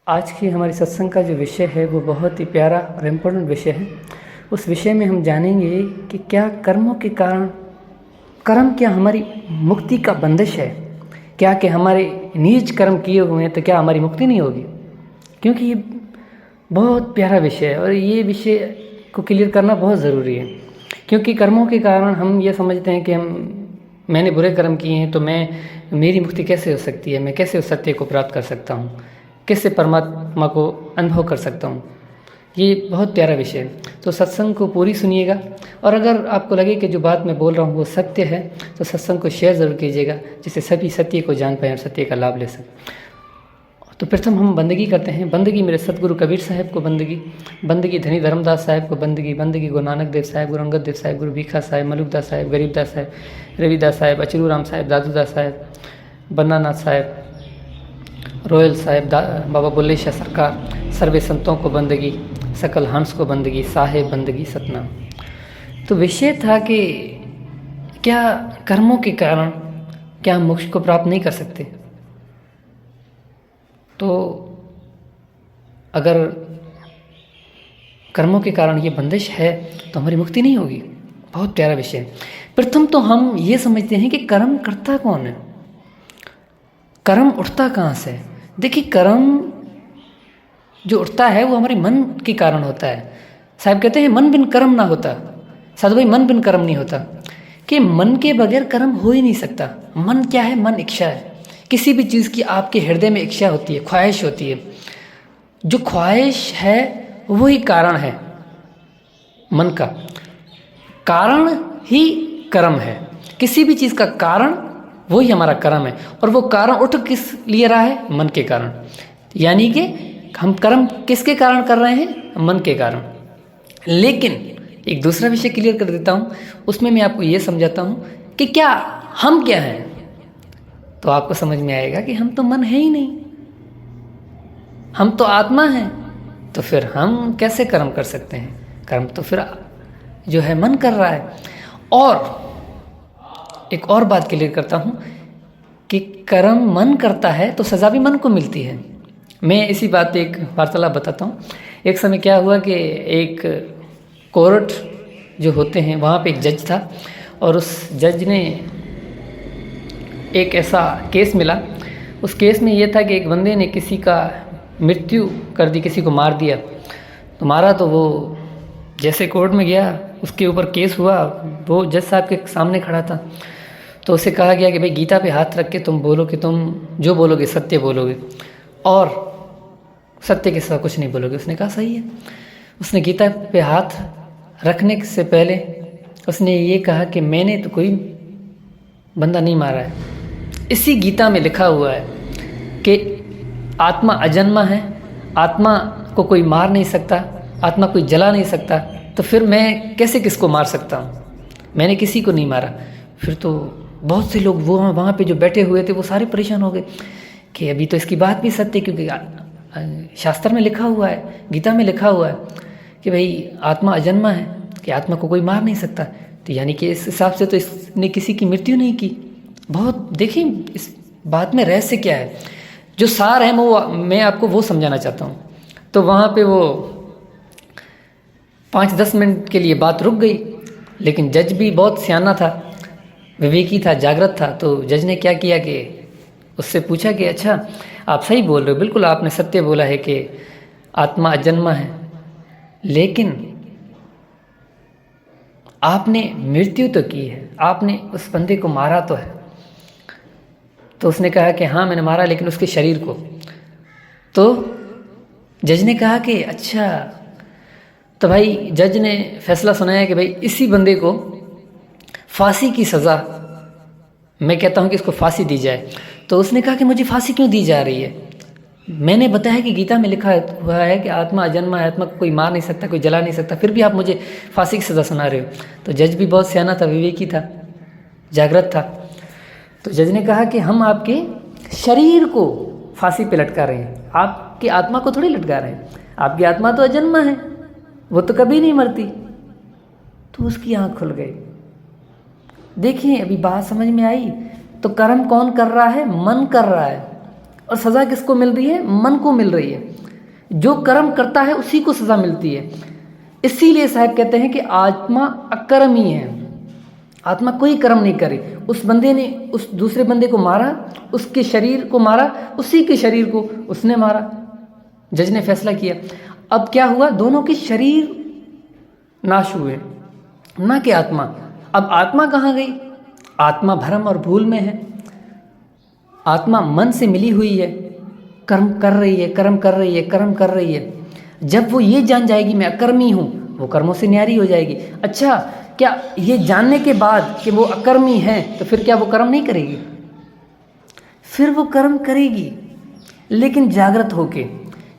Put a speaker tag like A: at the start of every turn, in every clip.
A: आज की हमारी सत्संग का जो विषय है वो बहुत ही प्यारा और इम्पोर्टेंट विषय है। उस विषय में हम जानेंगे कि क्या कर्मों के कारण क्या हमारी मुक्ति का बंदिश है। क्या कि हमारे नीच कर्म किए हुए हैं तो क्या हमारी मुक्ति नहीं होगी। क्योंकि ये बहुत प्यारा विषय है और ये विषय को क्लियर करना बहुत ज़रूरी है। क्योंकि कर्मों के कारण हम ये समझते हैं कि मैंने बुरे कर्म किए हैं तो मेरी मुक्ति कैसे हो सकती है, मैं कैसे उस सत्य को प्राप्त कर सकता हूँ, कैसे परमात्मा को अनुभव कर सकता हूँ। ये बहुत प्यारा विषय है, तो सत्संग को पूरी सुनिएगा। और अगर आपको लगे कि जो बात मैं बोल रहा हूँ वो सत्य है तो सत्संग को शेयर ज़रूर कीजिएगा, जिससे सभी सत्य को जान पाएँ और सत्य का लाभ ले सकें। तो प्रथम हम बंदगी करते हैं। बंदगी मेरे सतगुरु कबीर साहब को बंदगी धनी धर्मदास साहब को बंदगी गुरु नानक देव साहब, गुरु अंगद देव साहब, गुरु भीखा साहब, मलुकदास साहब, गरीबदास साहब, रविदास साहब, अचरू राम साहब, दादूदास साहब, बन्नानाथ साहब, रोयल साहब, बाबा बुल्ले शाह सरकार, सर्वे संतों को बंदगी, सकल हंस को बंदगी, साहेब बंदगी सतनाम। तो विषय था कि क्या कर्मों के कारण क्या हम मोक्ष को प्राप्त नहीं कर सकते। तो अगर कर्मों के कारण ये बंदिश है तो हमारी मुक्ति नहीं होगी। बहुत प्यारा विषय है। प्रथम तो हम ये समझते हैं कि कर्म करता कौन है, कर्म उठता कहाँ से। देखिए, कर्म जो उठता है वो हमारे मन के कारण होता है। साहब कहते हैं मन बिन कर्म ना होता। साधु भाई, मन बिन कर्म नहीं होता, कि मन के बगैर कर्म हो ही नहीं सकता। मन क्या है? मन इच्छा है। किसी भी चीज़ की आपके हृदय में इच्छा होती है, ख्वाहिश होती है। जो ख्वाहिश है वही कारण है। मन का कारण ही कर्म है। किसी भी चीज़ का कारण वही हमारा कर्म है। और वो कारण उठ किस लिए रहा है? मन के कारण। यानी कि हम कर्म किसके कारण कर रहे हैं? मन के कारण। लेकिन एक दूसरा विषय क्लियर कर देता हूँ, उसमें मैं आपको ये समझाता हूँ कि क्या हम क्या हैं। तो आपको समझ में आएगा कि हम तो मन है ही नहीं, हम तो आत्मा हैं। तो फिर हम कैसे कर्म कर सकते हैं? कर्म तो फिर जो है मन कर रहा है। और एक और बात क्लियर करता हूँ कि कर्म मन करता है तो सज़ा भी मन को मिलती है। मैं इसी बात पे एक वार्तालाप बताता हूँ। एक समय क्या हुआ कि एक कोर्ट जो होते हैं वहाँ पे एक जज था और उस जज ने एक ऐसा केस मिला। उस केस में ये था कि एक बंदे ने किसी का मृत्यु कर दी, किसी को मार दिया। तो मारा तो वो जैसे कोर्ट में गया, उसके ऊपर केस हुआ, वो जज साहब के सामने खड़ा था। तो उसे कहा गया कि भाई गीता पे हाथ रख के तुम बोलो कि तुम जो बोलोगे सत्य बोलोगे और सत्य के सिवा कुछ नहीं बोलोगे। उसने कहा सही है। उसने गीता पे हाथ रखने से पहले उसने ये कहा कि मैंने तो कोई बंदा नहीं मारा है। इसी गीता में लिखा हुआ है कि आत्मा अजन्मा है, आत्मा को कोई मार नहीं सकता, आत्मा कोई जला नहीं सकता। तो फिर मैं कैसे किसको मार सकता हूँ? मैंने किसी को नहीं मारा। फिर तो बहुत से लोग वो वहाँ पे जो बैठे हुए थे वो सारे परेशान हो गए कि अभी तो इसकी बात भी सत्य, क्योंकि शास्त्र में लिखा हुआ है, गीता में लिखा हुआ है कि भाई आत्मा अजन्मा है, कि आत्मा को कोई मार नहीं सकता। तो यानी कि इस हिसाब से तो इसने किसी की मृत्यु नहीं की। बहुत देखिए इस बात में रहस्य क्या है। जो सार है वो मैं आपको वो समझाना चाहता हूँ। तो वहाँ पे वो 5-10 मिनट के लिए बात रुक गई, लेकिन जज भी बहुत सियाना था, विवेकी था, जागृत था। तो जज ने क्या किया कि उससे पूछा कि अच्छा आप सही बोल रहे हो, बिल्कुल आपने सत्य बोला है कि आत्मा अजन्मा है, लेकिन आपने मृत्यु तो की है, आपने उस बंदे को मारा तो है। तो उसने कहा कि हाँ मैंने मारा, लेकिन उसके शरीर को। तो जज ने कहा कि अच्छा, तो भाई जज ने फैसला सुनाया कि भाई इसी बंदे को फांसी की सज़ा, मैं कहता हूँ कि इसको फांसी दी जाए। तो उसने कहा कि मुझे फांसी क्यों दी जा रही है? मैंने बताया कि गीता में लिखा हुआ है कि आत्मा अजन्मा है, आत्मा को कोई मार नहीं सकता, कोई जला नहीं सकता, फिर भी आप मुझे फांसी की सज़ा सुना रहे हो। तो जज भी बहुत सियाना था, विवेकी था, जागृत था। तो जज ने कहा कि हम आपके शरीर को फांसी पे लटका रहे हैं, आपकी आत्मा को थोड़ी लटका रहे हैं। आपकी आत्मा तो अजन्मा है, वो तो कभी नहीं मरती। तो उसकी आँख खुल गई। देखिए अभी बात समझ में आई। तो कर्म कौन कर रहा है? मन कर रहा है। और सज़ा किसको मिल रही है? मन को मिल रही है। जो कर्म करता है उसी को सज़ा मिलती है। इसीलिए साहब कहते हैं कि आत्मा अकर्मी है, आत्मा कोई कर्म नहीं करे। उस बंदे ने उस दूसरे बंदे को मारा, उसके शरीर को मारा, उसी के शरीर को उसने मारा। जज ने फैसला किया। अब क्या हुआ? दोनों के शरीर नाश हुए, ना कि आत्मा। अब आत्मा कहाँ गई? आत्मा भ्रम और भूल में है। आत्मा मन से मिली हुई है, कर्म कर रही है, कर्म कर रही है, कर्म कर रही है। जब वो ये जान जाएगी मैं अकर्मी हूँ, वो कर्मों से न्यारी हो जाएगी। अच्छा, क्या ये जानने के बाद कि वो अकर्मी है तो फिर क्या वो कर्म नहीं करेगी? फिर वो कर्म करेगी, लेकिन जागृत होके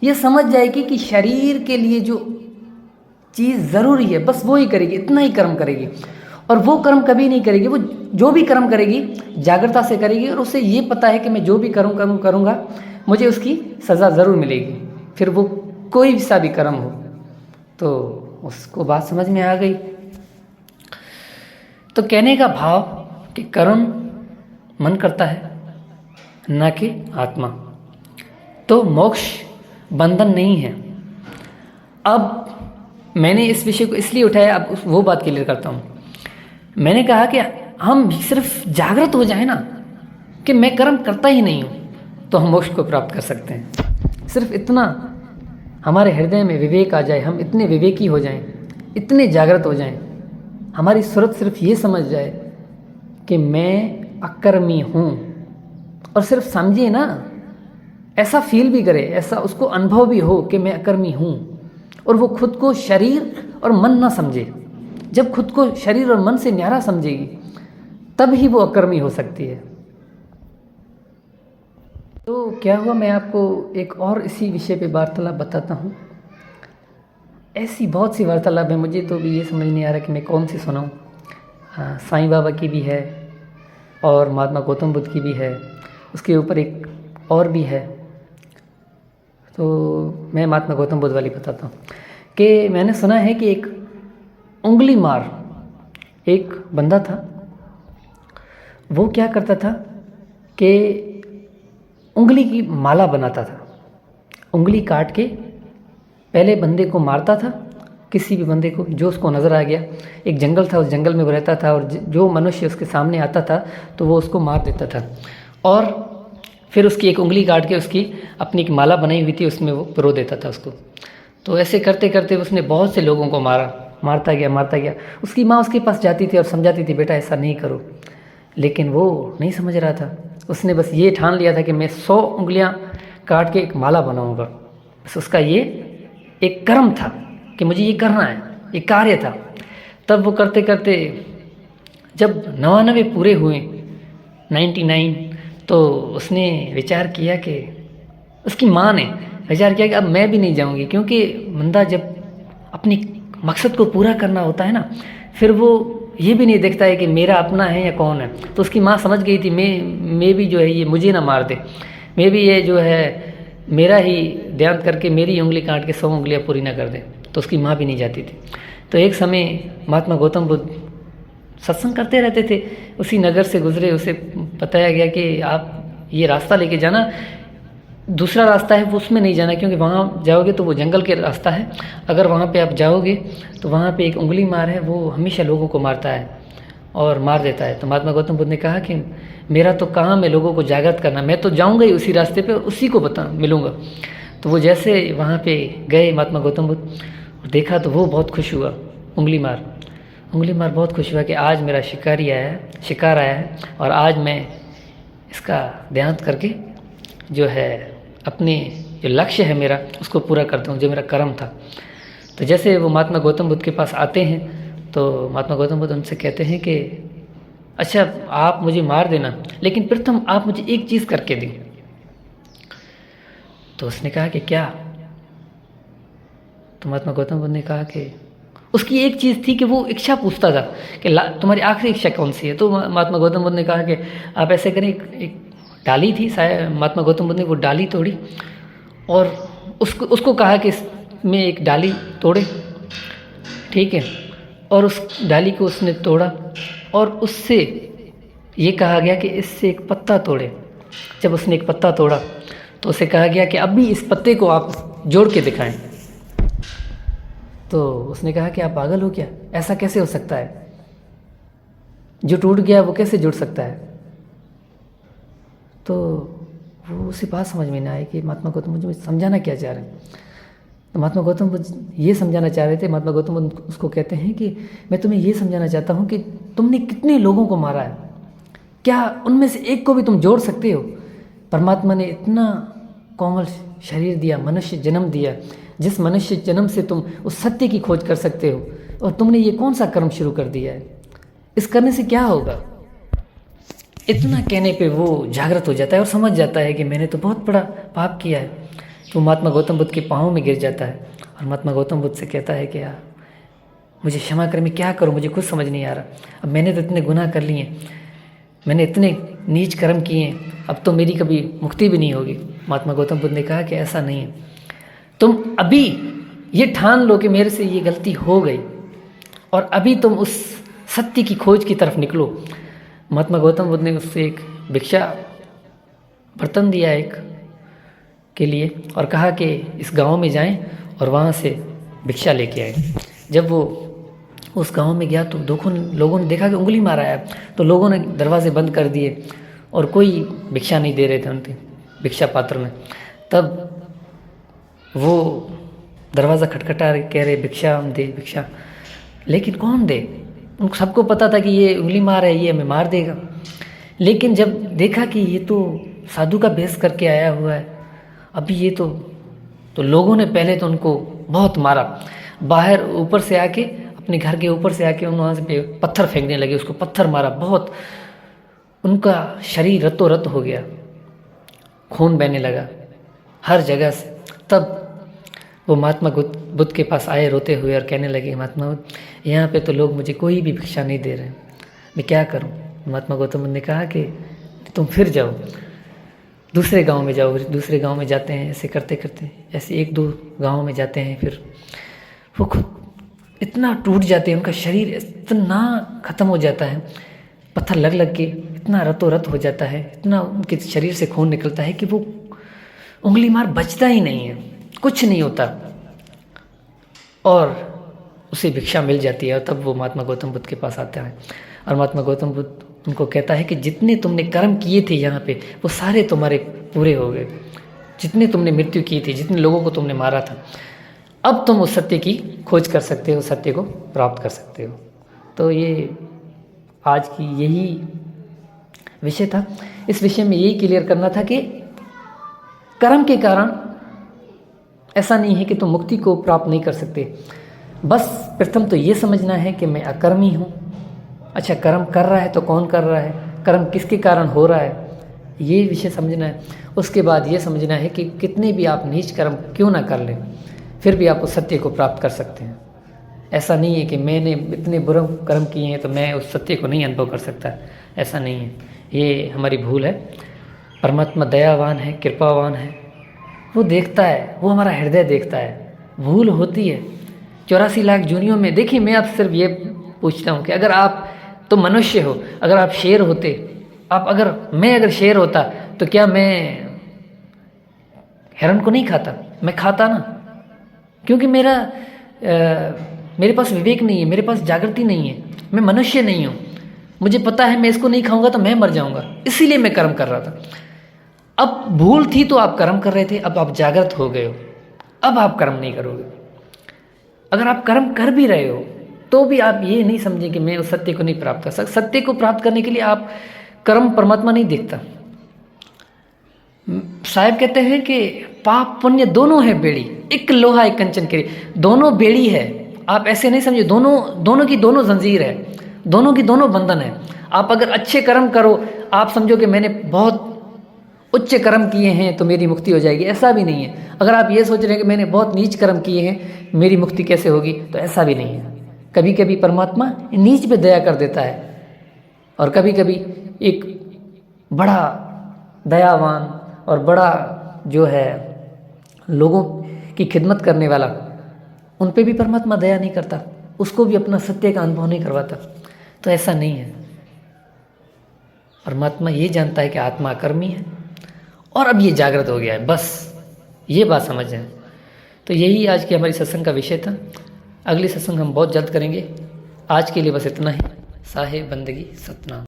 A: ये समझ जाएगी कि शरीर के लिए जो चीज़ ज़रूरी है बस वो ही करेगी, इतना ही कर्म करेगी। और वो कर्म कभी नहीं करेगी, वो जो भी कर्म करेगी जागृता से करेगी, और उसे ये पता है कि मैं जो भी करूँगा मुझे उसकी सज़ा ज़रूर मिलेगी। फिर वो कोई सा भी कर्म हो। तो उसको बात समझ में आ गई। तो कहने का भाव कि कर्म मन करता है, न कि आत्मा। तो मोक्ष बंधन नहीं है। अब मैंने इस विषय को इसलिए उठाया, अब वो बात क्लियर करता हूँ। मैंने कहा कि हम सिर्फ जागृत हो जाए ना कि मैं कर्म करता ही नहीं हूँ, तो हम मोक्ष को प्राप्त कर सकते हैं। सिर्फ इतना हमारे हृदय में विवेक आ जाए, हम इतने विवेकी हो जाएं, इतने जागृत हो जाएं, हमारी सूरत सिर्फ ये समझ जाए कि मैं अकर्मी हूँ। और सिर्फ समझिए ना, ऐसा फील भी करे, ऐसा उसको अनुभव भी हो कि मैं अकर्मी हूँ, और वो खुद को शरीर और मन ना समझे। जब खुद को शरीर और मन से न्यारा समझेगी तब ही वो अकर्मी हो सकती है। तो क्या हुआ, मैं आपको एक और इसी विषय पे वार्तालाप बताता हूँ। ऐसी बहुत सी वार्तालाप है, मुझे तो भी ये समझ नहीं आ रहा कि मैं कौन सी सुनाऊँ। साईं बाबा की भी है और महात्मा गौतम बुद्ध की भी है, उसके ऊपर एक और भी है। तो मैं महात्मा गौतम बुद्ध वाली बताता हूँ कि मैंने सुना है कि एक उंगली मार एक बंदा था। वो क्या करता था कि उंगली की माला बनाता था। उंगली काट के पहले बंदे को मारता था, किसी भी बंदे को जो उसको नज़र आ गया। एक जंगल था, उस जंगल में वो रहता था, और जो मनुष्य उसके सामने आता था तो वो उसको मार देता था। और फिर उसकी एक उंगली काट के उसकी अपनी एक माला बनाई हुई थी, उसमें वो पिरो देता था उसको। तो ऐसे करते करते उसने बहुत से लोगों को मारता गया। उसकी माँ उसके पास जाती थी और समझाती थी, बेटा ऐसा नहीं करो, लेकिन वो नहीं समझ रहा था। उसने बस ये ठान लिया था कि मैं 100 उंगलियां काट के एक माला बनाऊंगा। बस उसका ये एक कर्म था कि मुझे ये करना है, ये कार्य था। तब वो करते करते जब 99 पूरे हुए, 99, तो उसने विचार किया कि उसकी माँ ने विचार किया कि अब मैं भी नहीं जाऊंगी, क्योंकि बंदा जब अपनी मकसद को पूरा करना होता है ना, फिर वो ये भी नहीं देखता है कि मेरा अपना है या कौन है। तो उसकी माँ समझ गई थी, मैं भी जो है ये मुझे ना मार दे, मैं भी ये जो है मेरा ही ध्यान करके मेरी उंगली काट के 100 उंगलियाँ पूरी ना कर दे। तो उसकी माँ भी नहीं जाती थी। तो एक समय महात्मा गौतम बुद्ध सत्संग करते रहते थे, उसी नगर से गुजरे। उसे बताया गया कि आप ये रास्ता लेके जाना, दूसरा रास्ता है वो उसमें नहीं जाना, क्योंकि वहाँ जाओगे तो वो जंगल के रास्ता है। अगर वहाँ पे आप जाओगे तो वहाँ पे एक उंगली मार है, वो हमेशा लोगों को मारता है और मार देता है। तो महात्मा गौतम बुद्ध ने कहा कि मेरा तो काम है लोगों को जागृत करना, मैं तो जाऊँगा ही उसी रास्ते पे और उसी को मिलूँगा। तो वो जैसे वहाँ पे गए महात्मा गौतम बुद्ध, और देखा तो वो बहुत खुश हुआ। उंगली मार बहुत खुश हुआ कि आज मेरा शिकार आया है और आज मैं इसका ध्यान करके जो है अपने जो लक्ष्य है मेरा उसको पूरा करता हूँ, जो मेरा कर्म था। तो जैसे वो महात्मा गौतम बुद्ध के पास आते हैं तो महात्मा गौतम बुद्ध उनसे कहते हैं कि अच्छा आप मुझे मार देना, लेकिन प्रथम आप मुझे एक चीज़ करके दें। तो उसने कहा कि क्या? तो महात्मा गौतम बुद्ध ने कहा कि उसकी एक चीज़ थी कि वो इच्छा पूछता था कि तुम्हारी आखिरी इच्छा कौन सी है। तो महात्मा गौतम बुद्ध ने कहा कि आप ऐसे करें, एक डाली थी, शायद महात्मा गौतम बुद्ध ने वो डाली तोड़ी और उसको कहा कि इसमें एक डाली तोड़े, ठीक है। और उस डाली को उसने तोड़ा और उससे ये कहा गया कि इससे एक पत्ता तोड़े। जब उसने एक पत्ता तोड़ा तो उसे कहा गया कि अभी इस पत्ते को आप जोड़ के दिखाएं। तो उसने कहा कि आप पागल हो क्या, ऐसा कैसे हो सकता है, जो टूट गया वो कैसे जुड़ सकता है। तो वो उसे बात समझ में ना आई कि महात्मा गौतम मुझे समझाना क्या चाह रहे हैं। तो महात्मा गौतम बुद्ध ये समझाना चाह रहे थे। महात्मा गौतम बुद्ध उसको कहते हैं कि मैं तुम्हें ये समझाना चाहता हूँ कि तुमने कितने लोगों को मारा है, क्या उनमें से एक को भी तुम जोड़ सकते हो। परमात्मा ने इतना कोमल शरीर दिया, मनुष्य जन्म दिया, जिस मनुष्य जन्म से तुम उस सत्य की खोज कर सकते हो, और तुमने ये कौन सा कर्म शुरू कर दिया है, इस करने से क्या होगा। इतना कहने पे वो जागृत हो जाता है और समझ जाता है कि मैंने तो बहुत बड़ा पाप किया है। तो महात्मा गौतम बुद्ध के पाँव में गिर जाता है और महात्मा गौतम बुद्ध से कहता है कि यार मुझे क्षमा कर, मैं क्या करूं, मुझे कुछ समझ नहीं आ रहा। अब मैंने तो इतने गुनाह कर लिए हैं, मैंने इतने नीच कर्म किए हैं, अब तो मेरी कभी मुक्ति भी नहीं होगी। महात्मा गौतम बुद्ध ने कहा कि ऐसा नहीं है, तुम अभी ये ठान लो कि मेरे से ये गलती हो गई और अभी तुम उस सत्य की खोज की तरफ निकलो। महात्मा गौतम बुद्ध ने उससे एक भिक्षा बर्तन दिया एक के लिए और कहा कि इस गांव में जाएं और वहाँ से भिक्षा लेके आए। जब वो उस गांव में गया तो लोगों ने देखा कि उंगली मारा है, तो लोगों ने दरवाजे बंद कर दिए और कोई भिक्षा नहीं दे रहे थे उनके भिक्षा पात्र में। तब वो दरवाज़ा खटखटा रहे, कह रहे भिक्षा दे भिक्षा, लेकिन कौन दे। उन सबको पता था कि ये उंगली मार है, ये हमें मार देगा। लेकिन जब देखा कि ये तो साधु का भेष करके आया हुआ है, अभी ये तो लोगों ने पहले तो उनको बहुत मारा, बाहर ऊपर से आके अपने घर के ऊपर से आके वहाँ से पत्थर फेंकने लगे, उसको पत्थर मारा, बहुत उनका शरीर रत्तो रत हो गया, खून बहने लगा हर जगह से। तब वो महात्मा बुद्ध के पास आए रोते हुए और कहने लगे, महात्मा बुद्ध यहाँ पे तो लोग मुझे कोई भी भिक्षा नहीं दे रहे, मैं क्या करूँ। महात्मा गौतम बुद्ध ने कहा कि तुम फिर जाओ, दूसरे गांव में जाओ। दूसरे गांव में जाते हैं, ऐसे करते करते ऐसे 1-2 गांव में जाते हैं, फिर वो खुद इतना टूट जाते हैं, उनका शरीर इतना ख़त्म हो जाता है, पत्थर लग लग के इतना रतों रत हो जाता है, इतना उनके शरीर से खून निकलता है कि वो उंगली मार बचता ही नहीं है, कुछ नहीं होता, और उसे भिक्षा मिल जाती है। और तब वो महात्मा गौतम बुद्ध के पास आता है और महात्मा गौतम बुद्ध उनको कहता है कि जितने तुमने कर्म किए थे यहाँ पे वो सारे तुम्हारे पूरे हो गए, जितने तुमने मृत्यु की थी, जितने लोगों को तुमने मारा था, अब तुम उस सत्य की खोज कर सकते हो, सत्य को प्राप्त कर सकते हो। तो ये आज की यही विषय था। इस विषय में यही क्लियर करना था कि कर्म के कारण ऐसा नहीं है कि तुम मुक्ति को प्राप्त नहीं कर सकते। बस प्रथम तो ये समझना है कि मैं अकर्मी हूँ। अच्छा, कर्म कर रहा है तो कौन कर रहा है, कर्म किसके कारण हो रहा है, ये विषय समझना है। उसके बाद ये समझना है कि कितने भी आप नीच कर्म क्यों ना कर लें, फिर भी आप उस सत्य को प्राप्त कर सकते हैं। ऐसा नहीं है कि मैंने इतने बुरे कर्म किए हैं तो मैं उस सत्य को नहीं अनुभव कर सकता, ऐसा नहीं है। ये हमारी भूल है। परमात्मा दयावान है, कृपावान है, वो देखता है, वो हमारा हृदय देखता है। भूल होती है 84 लाख जूनियों में। देखिए, मैं आपसे सिर्फ ये पूछता हूँ कि अगर आप तो मनुष्य हो, अगर आप शेर होते, मैं अगर शेर होता तो क्या मैं हिरण को नहीं खाता? मैं खाता ना, क्योंकि मेरे पास विवेक नहीं है, मेरे पास जागृति नहीं है, मैं मनुष्य नहीं हूँ। मुझे पता है मैं इसको नहीं खाऊंगा तो मैं मर जाऊंगा, इसीलिए मैं कर्म कर रहा था। अब भूल थी तो आप कर्म कर रहे थे, अब आप जागृत हो गए हो, अब आप कर्म नहीं करोगे। अगर आप कर्म कर भी रहे हो तो भी आप ये नहीं समझें कि मैं उस सत्य को नहीं प्राप्त कर सकता। सत्य को प्राप्त करने के लिए आप कर्म परमात्मा नहीं देखता। साहब कहते हैं कि पाप पुण्य दोनों है बेड़ी, एक लोहा एक कंचन के, दोनों बेड़ी है। आप ऐसे नहीं समझे, दोनों की दोनों जंजीर है, दोनों की दोनों बंधन है। आप अगर अच्छे कर्म करो, आप समझो कि मैंने बहुत उच्च कर्म किए हैं तो मेरी मुक्ति हो जाएगी, ऐसा भी नहीं है। अगर आप ये सोच रहे हैं कि मैंने बहुत नीच कर्म किए हैं, मेरी मुक्ति कैसे होगी, तो ऐसा भी नहीं है। कभी कभी परमात्मा नीच पे दया कर देता है और कभी कभी एक बड़ा दयावान और बड़ा जो है लोगों की खिदमत करने वाला, उन पे भी परमात्मा दया नहीं करता, उसको भी अपना सत्य का अनुभव नहीं करवाता। तो ऐसा नहीं है। परमात्मा ये जानता है कि आत्मा अकर्मी है और अब ये जागृत हो गया है, बस ये बात समझ जाए। तो यही आज की हमारी सत्संग का विषय था। अगली सत्संग हम बहुत जल्द करेंगे। आज के लिए बस इतना ही। साहे बंदगी सतनाम।